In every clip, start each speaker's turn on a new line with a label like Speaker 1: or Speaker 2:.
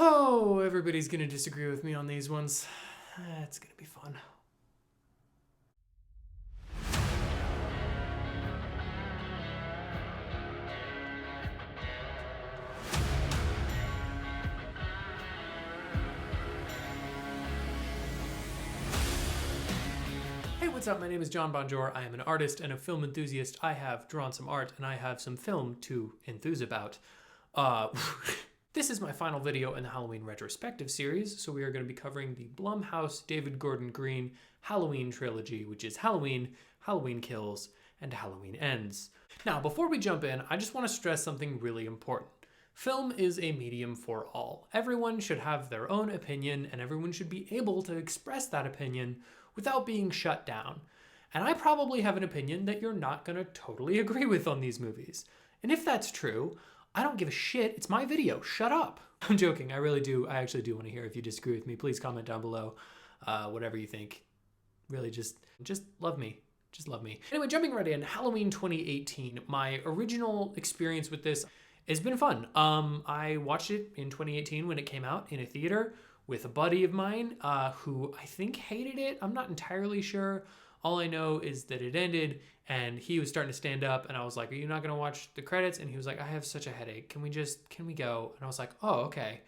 Speaker 1: Oh, everybody's gonna disagree with me on these ones. It's gonna be fun. Hey, what's up? My name is John Bonjour. I am an artist and a film enthusiast. I have drawn some art and I have some film to enthuse about. This is my final video in the Halloween retrospective series, so we are going to be covering the Blumhouse David Gordon Green Halloween trilogy, which is Halloween, Halloween Kills, and Halloween Ends. Now, before we jump in, I just want to stress something really important. Film is a medium for all. Everyone should have their own opinion, and everyone should be able to express that opinion without being shut down. And I probably have an opinion that you're not going to totally agree with on these movies. And if that's true, I don't give a shit. It's my video. Shut up. I'm joking. I really do. I actually do want to hear if you disagree with me. Please comment down below. Whatever you think. Really just love me. Just love me. Anyway, jumping right in. Halloween 2018. My original experience with this has been fun. I watched it in 2018 when it came out in a theater with a buddy of mine who I think hated it. I'm not entirely sure. All I know is that it ended and he was starting to stand up and I was like, are you not going to watch the credits? And he was like, I have such a headache. Can we go? And I was like, oh, okay.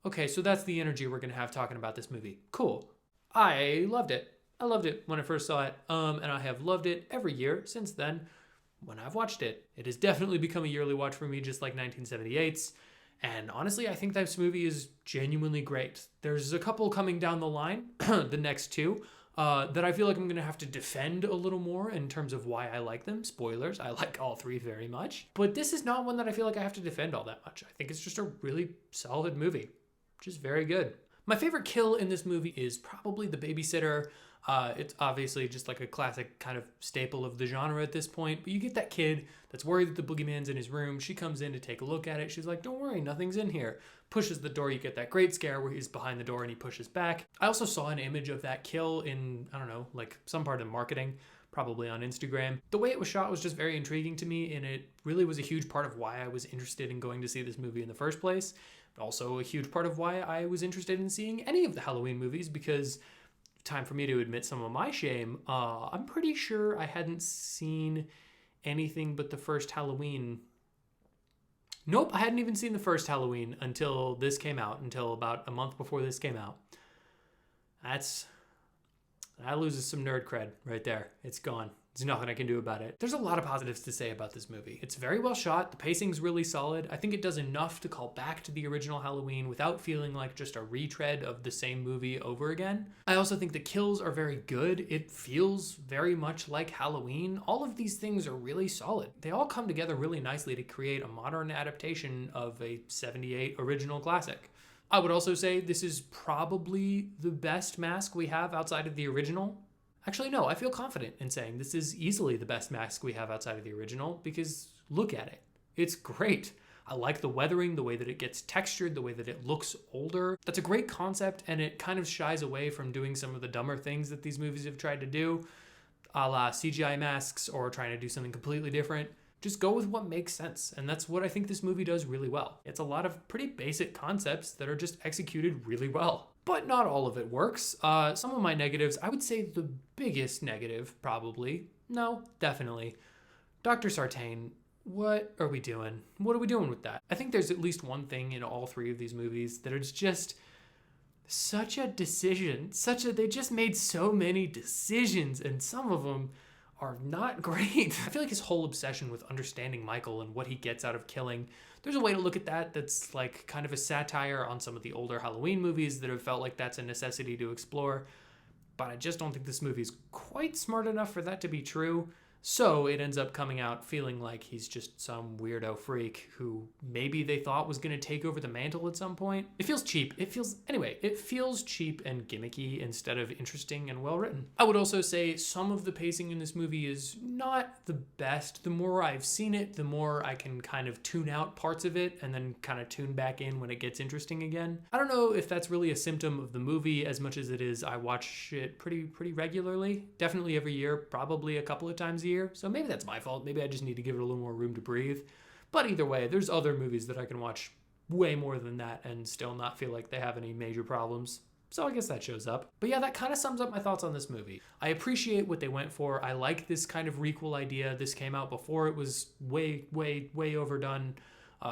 Speaker 1: Okay, so that's the energy we're going to have talking about this movie. Cool. I loved it. I loved it when I first saw it. And I have loved it every year since then when I've watched it. It has definitely become a yearly watch for me, just like 1978's. And honestly, I think this movie is genuinely great. There's a couple coming down the line, the next two, that I feel like I'm going to have to defend a little more in terms of why I like them. Spoilers, I like all three very much. But this is not one that I feel like I have to defend all that much. I think it's just a really solid movie, which is very good. My favorite kill in this movie is probably the babysitter. It's obviously just like a classic kind of staple of the genre at this point, but you get that kid that's worried that the boogeyman's in his room. She comes in to take a look at it. She's like, don't worry, nothing's in here. Pushes the door. You get that great scare where he's behind the door and he pushes back. I also saw an image of that kill in, I don't know, like some part of marketing, probably on Instagram. The way it was shot was just very intriguing to me, and it really was a huge part of why I was interested in going to see this movie in the first place. But also a huge part of why I was interested in seeing any of the Halloween movies, because time for me to admit some of my shame. I'm pretty sure I hadn't seen anything but the first Halloween. Nope, I hadn't even seen the first Halloween until this came out, until about a month before this came out. That loses some nerd cred right there. It's gone. There's nothing I can do about it. There's a lot of positives to say about this movie. It's very well shot. The pacing's really solid. I think it does enough to call back to the original Halloween without feeling like just a retread of the same movie over again. I also think the kills are very good. It feels very much like Halloween. All of these things are really solid. They all come together really nicely to create a modern adaptation of a 78 original classic. I would also say this is probably the best mask we have outside of the original. Actually, no, I feel confident in saying this is easily the best mask we have outside of the original, because look at it. It's great. I like the weathering, the way that it gets textured, the way that it looks older. That's a great concept, and it kind of shies away from doing some of the dumber things that these movies have tried to do, a la CGI masks or trying to do something completely different. Just go with what makes sense, and that's what I think this movie does really well. It's a lot of pretty basic concepts that are just executed really well. But not all of it works. Some of my negatives, I would say the biggest negative, probably. No, definitely. Dr. Sartain, what are we doing? What are we doing with that? I think there's at least one thing in all three of these movies that is just such a decision. They just made so many decisions, and some of them are not great. I feel like his whole obsession with understanding Michael and what he gets out of killing, there's a way to look at that that's like kind of a satire on some of the older Halloween movies that have felt like that's a necessity to explore. But I just don't think this movie's quite smart enough for that to be true. So it ends up coming out feeling like he's just some weirdo freak who maybe they thought was going to take over the mantle at some point. It feels cheap. It feels cheap and gimmicky instead of interesting and well written. I would also say some of the pacing in this movie is not the best. The more I've seen it, the more I can kind of tune out parts of it and then kind of tune back in when it gets interesting again. I don't know if that's really a symptom of the movie as much as it is I watch it pretty regularly. Definitely every year, probably a couple of times a year. So maybe that's my fault. Maybe I just need to give it a little more room to breathe. But either way, there's other movies that I can watch way more than that and still not feel like they have any major problems. So I guess that shows up. But yeah, that kind of sums up my thoughts on this movie. I appreciate what they went for. I like this kind of requel idea. This came out before it was way overdone.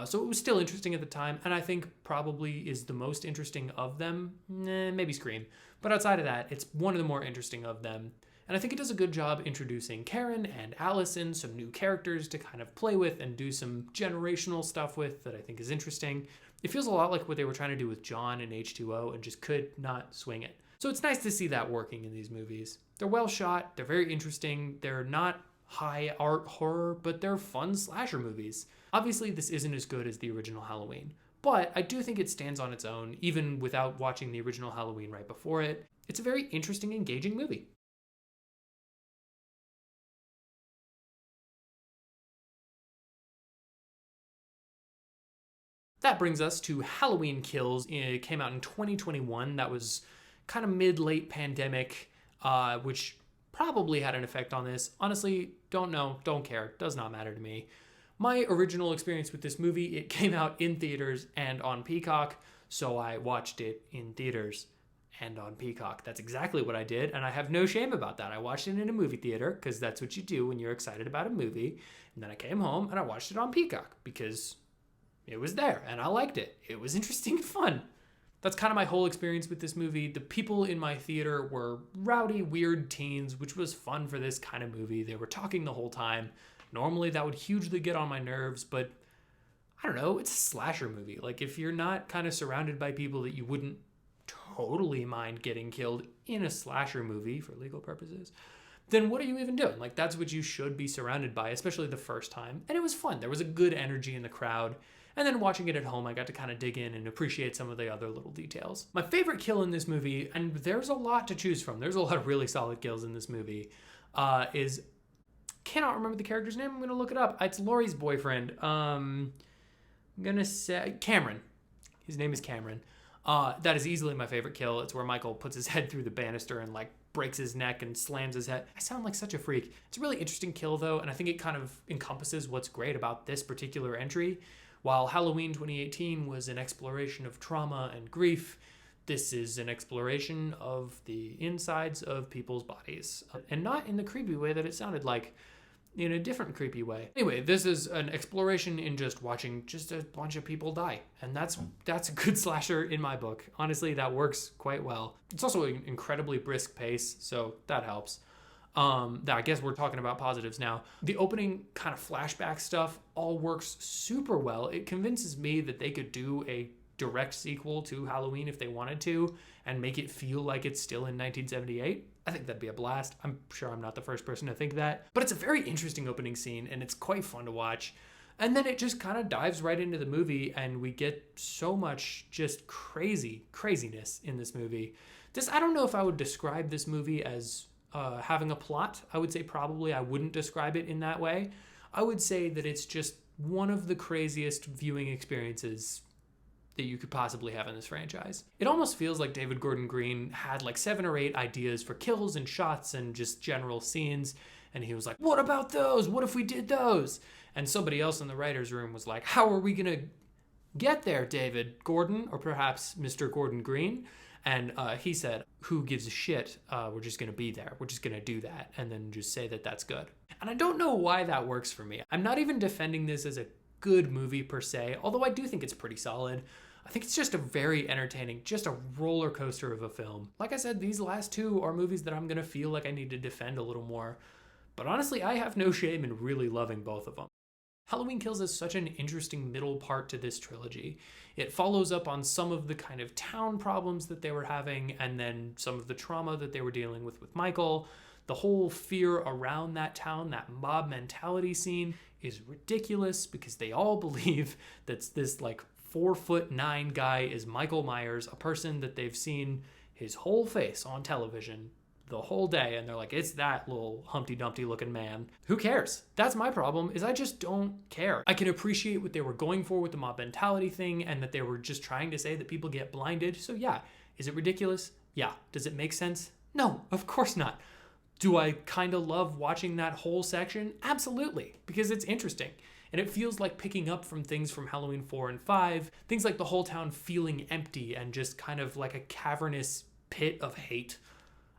Speaker 1: So it was still interesting at the time, and I think probably is the most interesting of them. Maybe Scream. But outside of that, it's one of the more interesting of them. And I think it does a good job introducing Karen and Allison, some new characters to kind of play with and do some generational stuff with that I think is interesting. It feels a lot like what they were trying to do with John and H2O and just could not swing it. So it's nice to see that working in these movies. They're well shot, they're very interesting, they're not high art horror, but they're fun slasher movies. Obviously, this isn't as good as the original Halloween, but I do think it stands on its own, even without watching the original Halloween right before it. It's a very interesting, engaging movie. That brings us to Halloween Kills. It came out in 2021. That was kind of mid-late pandemic, which probably had an effect on this. Honestly, don't know, don't care, does not matter to me. My original experience with this movie, it came out in theaters and on Peacock, so I watched it in theaters and on Peacock. That's exactly what I did, and I have no shame about that. I watched it in a movie theater, because that's what you do when you're excited about a movie, and then I came home and I watched it on Peacock, because it was there, and I liked it. It was interesting and fun. That's kind of my whole experience with this movie. The people in my theater were rowdy, weird teens, which was fun for this kind of movie. They were talking the whole time. Normally, that would hugely get on my nerves, but I don't know, it's a slasher movie. Like, if you're not kind of surrounded by people that you wouldn't totally mind getting killed in a slasher movie for legal purposes, then what are you even doing? Like, that's what you should be surrounded by, especially the first time. And it was fun. There was a good energy in the crowd. And then watching it at home, I got to kind of dig in and appreciate some of the other little details. My favorite kill in this movie, and there's a lot to choose from, there's a lot of really solid kills in this movie, is, cannot remember the character's name, I'm gonna look it up. It's Laurie's boyfriend. I'm gonna say Cameron. His name is Cameron. That is easily my favorite kill. It's where Michael puts his head through the banister and like breaks his neck and slams his head. I sound like such a freak. It's a really interesting kill though, and I think it kind of encompasses what's great about this particular entry. While Halloween 2018 was an exploration of trauma and grief, this is an exploration of the insides of people's bodies. And not in the creepy way that it sounded like, in a different creepy way. Anyway, this is an exploration in just watching just a bunch of people die. And that's a good slasher in my book. Honestly, that works quite well. It's also an incredibly brisk pace, so that helps. I guess we're talking about positives now. The opening kind of flashback stuff all works super well. It convinces me that they could do a direct sequel to Halloween if they wanted to and make it feel like it's still in 1978. I think that'd be a blast. I'm sure I'm not the first person to think that. But it's a very interesting opening scene and it's quite fun to watch. And then it just kind of dives right into the movie and we get so much just craziness in this movie. I don't know if I would describe this movie as having a plot. I would say probably I wouldn't describe it in that way. I would say that it's just one of the craziest viewing experiences that you could possibly have in this franchise. It almost feels like David Gordon Green had like 7 or 8 ideas for kills and shots and just general scenes. And he was like, what about those? What if we did those? And somebody else in the writer's room was like, how are we gonna get there, David Gordon? Or perhaps Mr. Gordon Green? And he said, who gives a shit? We're just going to be there. We're just going to do that. And then just say that that's good. And I don't know why that works for me. I'm not even defending this as a good movie per se, although I do think it's pretty solid. I think it's just a very entertaining, just a roller coaster of a film. Like I said, these last 2 are movies that I'm going to feel like I need to defend a little more. But honestly, I have no shame in really loving both of them. Halloween Kills is such an interesting middle part to this trilogy. It follows up on some of the kind of town problems that they were having and then some of the trauma that they were dealing with Michael. The whole fear around that town, that mob mentality scene is ridiculous because they all believe that this like 4'9" guy is Michael Myers, a person that they've seen his whole face on television the whole day, and they're like, it's that little Humpty Dumpty looking man. Who cares? That's my problem, is I just don't care. I can appreciate what they were going for with the mob mentality thing and that they were just trying to say that people get blinded. So yeah, is it ridiculous? Yeah. Does it make sense? No, of course not. Do I kind of love watching that whole section? Absolutely, because it's interesting. And it feels like picking up from things from Halloween 4 and 5, things like the whole town feeling empty and just kind of like a cavernous pit of hate.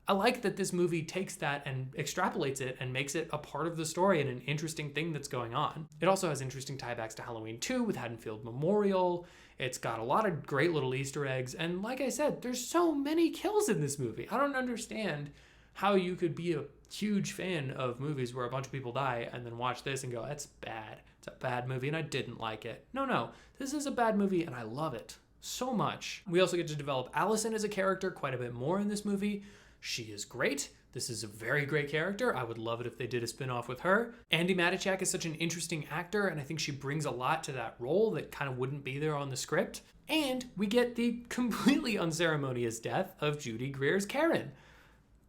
Speaker 1: I like that this movie takes that and extrapolates it and makes it a part of the story and an interesting thing that's going on. It also has interesting tiebacks to Halloween 2 with Haddonfield Memorial. It's got a lot of great little Easter eggs. And like I said, there's so many kills in this movie. I don't understand how you could be a huge fan of movies where a bunch of people die and then watch this and go, that's bad. It's a bad movie and I didn't like it. No, this is a bad movie and I love it so much. We also get to develop Allison as a character quite a bit more in this movie. She is great. This is a very great character. I would love it if they did a spin-off with her. Andi Matichak is such an interesting actor, and I think she brings a lot to that role that kind of wouldn't be there on the script. And we get the completely unceremonious death of Judy Greer's Karen,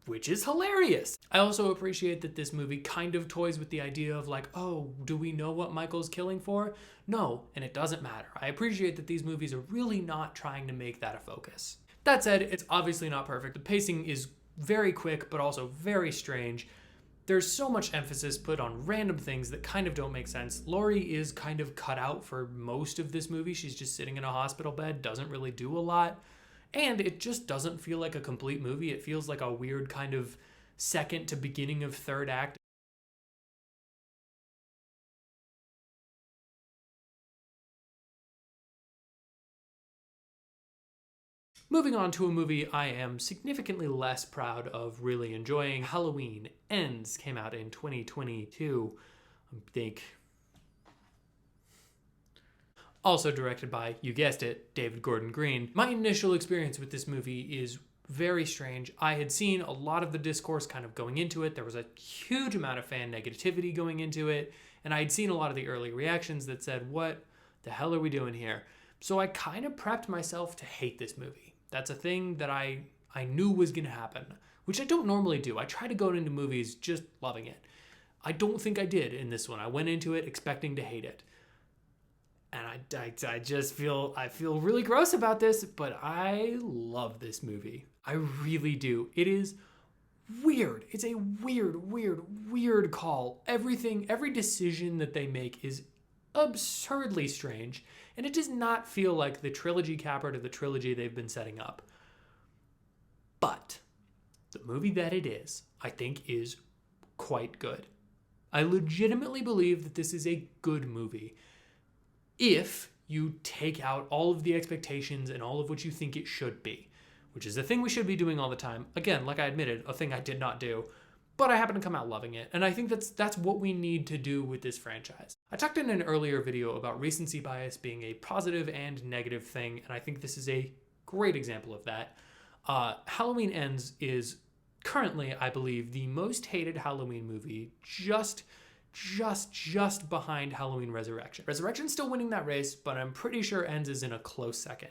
Speaker 1: which is hilarious. I also appreciate that this movie kind of toys with the idea of like, oh, do we know what Michael's killing for? No, and it doesn't matter. I appreciate that these movies are really not trying to make that a focus. That said, it's obviously not perfect. The pacing is very quick, but also very strange. There's so much emphasis put on random things that kind of don't make sense. Laurie is kind of cut out for most of this movie. She's just sitting in a hospital bed, doesn't really do a lot. And it just doesn't feel like a complete movie. It feels like a weird kind of second to beginning of third act. Moving on to a movie I am significantly less proud of really enjoying. Halloween Ends came out in 2022, I think. Also directed by, you guessed it, David Gordon Green. My initial experience with this movie is very strange. I had seen a lot of the discourse kind of going into it. There was a huge amount of fan negativity going into it, and I had seen a lot of the early reactions that said, what the hell are we doing here? So I kind of prepped myself to hate this movie. That's a thing that I knew was going to happen, which I don't normally do. I try to go into movies just loving it. I don't think I did in this one. I went into it expecting to hate it. And I just feel really gross about this, but I love this movie. I really do. It is weird. It's a weird call. Every decision that they make is absurdly strange, and it does not feel like the trilogy capper to the trilogy they've been setting up. But the movie that it is, I think, is quite good. I legitimately believe that this is a good movie if you take out all of the expectations and all of what you think it should be, which is a thing we should be doing all the time. Again, like I admitted, a thing I did not do, but I happen to come out loving it. And I think that's what we need to do with this franchise. I talked in an earlier video about recency bias being a positive and negative thing, and I think this is a great example of that. Halloween Ends is currently, I believe, the most hated Halloween movie, just behind Halloween Resurrection. Resurrection's still winning that race, but I'm pretty sure Ends is in a close second.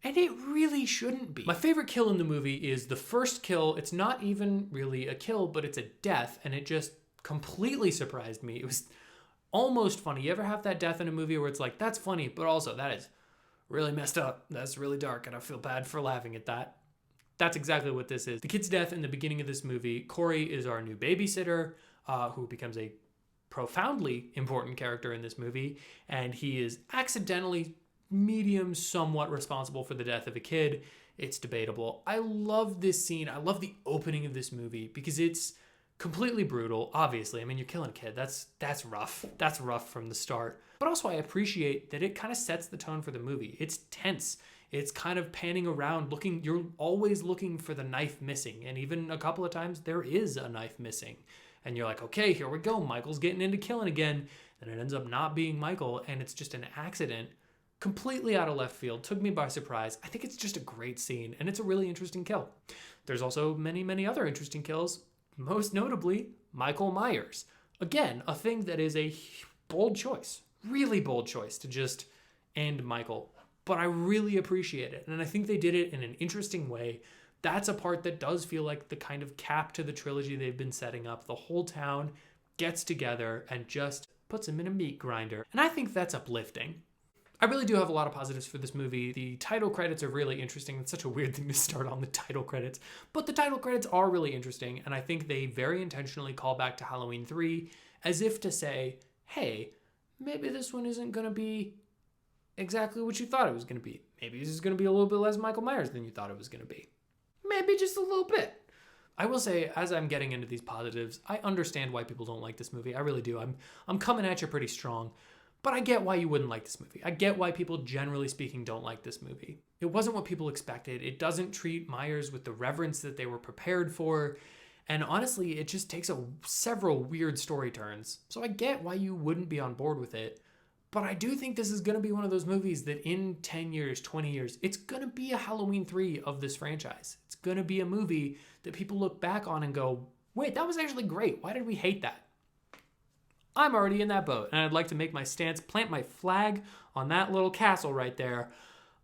Speaker 1: And it really shouldn't be. My favorite kill in the movie is the first kill. It's not even really a kill, but it's a death, and it just completely surprised me. It was almost funny. You ever have that death in a movie where it's like, that's funny, but also that is really messed up. That's really dark, and I feel bad for laughing at that. That's exactly what this is. The kid's death in the beginning of this movie. Corey is our new babysitter, who becomes a profoundly important character in this movie, and he is accidentally medium somewhat responsible for the death of a kid. It's debatable. I love this scene. I love the opening of this movie because it's completely brutal. Obviously, I mean, you're killing a kid. That's rough. That's rough from the start. But also I appreciate that it kind of sets the tone for the movie. It's tense. It's kind of panning around looking. You're always looking for the knife missing. And even a couple of times there is a knife missing. And you're like, okay, here we go. Michael's getting into killing again. And it ends up not being Michael. And it's just an accident. Completely out of left field, took me by surprise. I think it's just a great scene, and it's a really interesting kill. There's also many other interesting kills, most notably Michael Myers. Again, a thing that is a bold choice, really bold choice to just end Michael, but I really appreciate it, and I think they did it in an interesting way. That's a part that does feel like the kind of cap to the trilogy they've been setting up. The whole town gets together and just puts him in a meat grinder, and I think that's uplifting. I really do have a lot of positives for this movie. The title credits are really interesting. It's such a weird thing to start on the title credits, but the title credits are really interesting, and I think they very intentionally call back to Halloween 3 as if to say, hey, maybe this one isn't going to be exactly what you thought it was going to be. Maybe this is going to be a little bit less Michael Myers than you thought it was going to be. Maybe just a little bit. I will say, as I'm getting into these positives, I understand why people don't like this movie. I really do. I'm coming at you pretty strong. But I get why you wouldn't like this movie. I get why people, generally speaking, don't like this movie. It wasn't what people expected. It doesn't treat Myers with the reverence that they were prepared for. And honestly, it just takes several weird story turns. So I get why you wouldn't be on board with it. But I do think this is going to be one of those movies that in 10 years, 20 years, it's going to be a Halloween 3 of this franchise. It's going to be a movie that people look back on and go, wait, that was actually great. Why did we hate that? I'm already in that boat, and I'd like to make my stance, plant my flag on that little castle right there.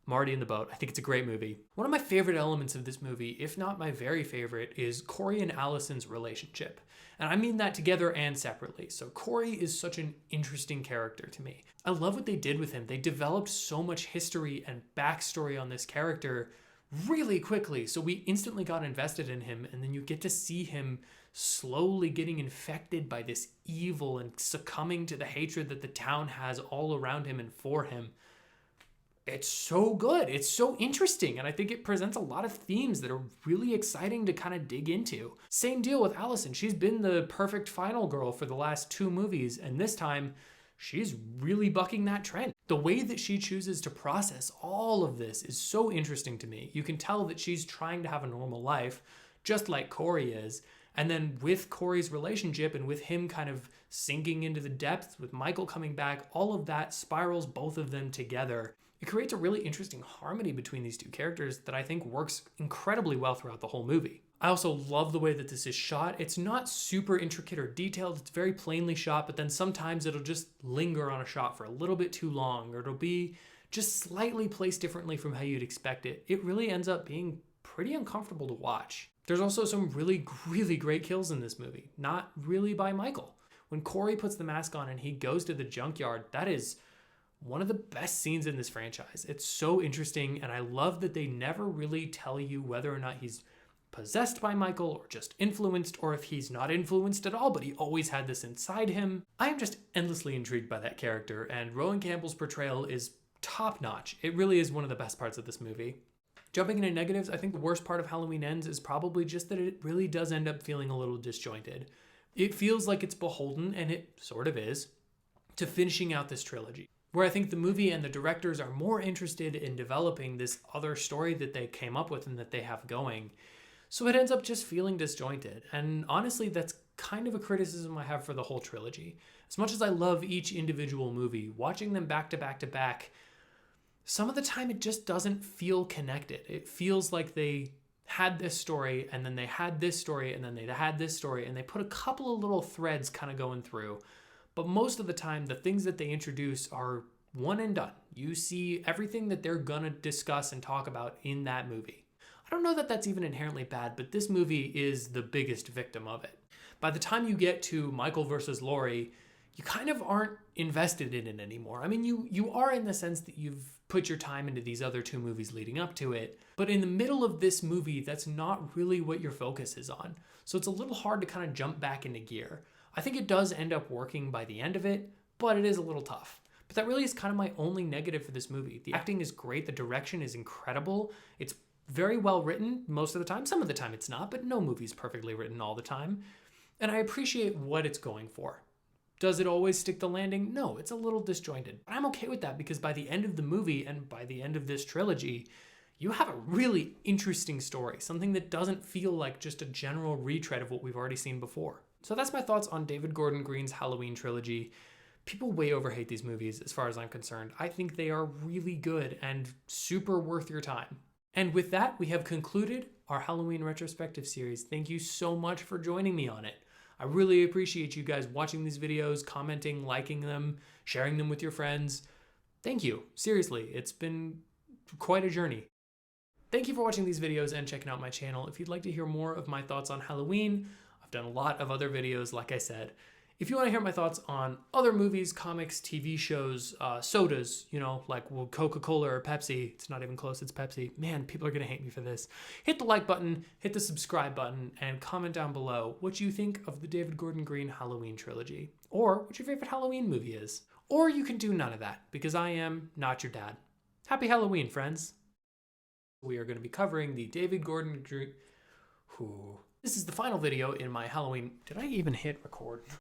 Speaker 1: I'm already in the boat. I think it's a great movie. One of my favorite elements of this movie, if not my very favorite, is Corey and Allison's relationship. And I mean that together and separately. So Corey is such an interesting character to me. I love what they did with him. They developed so much history and backstory on this character really quickly. So we instantly got invested in him, and then you get to see him slowly getting infected by this evil and succumbing to the hatred that the town has all around him and for him. It's so good. It's so interesting. And I think it presents a lot of themes that are really exciting to kind of dig into. Same deal with Allison. She's been the perfect final girl for the last 2 movies. And this time, she's really bucking that trend. The way that she chooses to process all of this is so interesting to me. You can tell that she's trying to have a normal life, just like Corey is. And then with Corey's relationship and with him kind of sinking into the depths, with Michael coming back, all of that spirals both of them together. It creates a really interesting harmony between these 2 characters that I think works incredibly well throughout the whole movie. I also love the way that this is shot. It's not super intricate or detailed. It's very plainly shot, but then sometimes it'll just linger on a shot for a little bit too long, or it'll be just slightly placed differently from how you'd expect it. It really ends up being pretty uncomfortable to watch. There's also some really, really great kills in this movie. Not really by Michael. When Corey puts the mask on and he goes to the junkyard, that is one of the best scenes in this franchise. It's so interesting, and I love that they never really tell you whether or not he's possessed by Michael or just influenced, or if he's not influenced at all, but he always had this inside him. I am just endlessly intrigued by that character, and Rowan Campbell's portrayal is top-notch. It really is one of the best parts of this movie. Jumping into negatives, I think the worst part of Halloween Ends is probably just that it really does end up feeling a little disjointed. It feels like it's beholden, and it sort of is, to finishing out this trilogy, where I think the movie and the directors are more interested in developing this other story that they came up with and that they have going. So it ends up just feeling disjointed. And honestly, that's kind of a criticism I have for the whole trilogy. As much as I love each individual movie, watching them back to back to back, some of the time it just doesn't feel connected. It feels like they had this story, and then they had this story, and then they had this story, and they put a couple of little threads kind of going through. But most of the time, the things that they introduce are one and done. You see everything that they're gonna discuss and talk about in that movie. I don't know that that's even inherently bad, but this movie is the biggest victim of it. By the time you get to Michael versus Laurie, you kind of aren't invested in it anymore. I mean, you are in the sense that you've put your time into these other 2 movies leading up to it, but in the middle of this movie, that's not really what your focus is on. So it's a little hard to kind of jump back into gear. I think it does end up working by the end of it, but it is a little tough. But that really is kind of my only negative for this movie. The acting is great, the direction is incredible, it's very well written most of the time. Some of the time it's not, but no movie's perfectly written all the time. And I appreciate what it's going for. Does it always stick the landing? No, it's a little disjointed. But I'm okay with that because by the end of the movie and by the end of this trilogy, you have a really interesting story, something that doesn't feel like just a general retread of what we've already seen before. So that's my thoughts on David Gordon Green's Halloween trilogy. People way overhate these movies as far as I'm concerned. I think they are really good and super worth your time. And with that, we have concluded our Halloween retrospective series. Thank you so much for joining me on it. I really appreciate you guys watching these videos, commenting, liking them, sharing them with your friends. Thank you. Seriously, it's been quite a journey. Thank you for watching these videos and checking out my channel. If you'd like to hear more of my thoughts on Halloween, I've done a lot of other videos, like I said. If you want to hear my thoughts on other movies, comics, TV shows, sodas, like Coca-Cola or Pepsi, it's not even close, it's Pepsi. Man, people are going to hate me for this. Hit the like button, hit the subscribe button, and comment down below what you think of the David Gordon Green Halloween trilogy, or what your favorite Halloween movie is. Or you can do none of that, because I am not your dad. Happy Halloween, friends. We are going to be covering the David Gordon Green... This is the final video in my Halloween... Did I even hit record?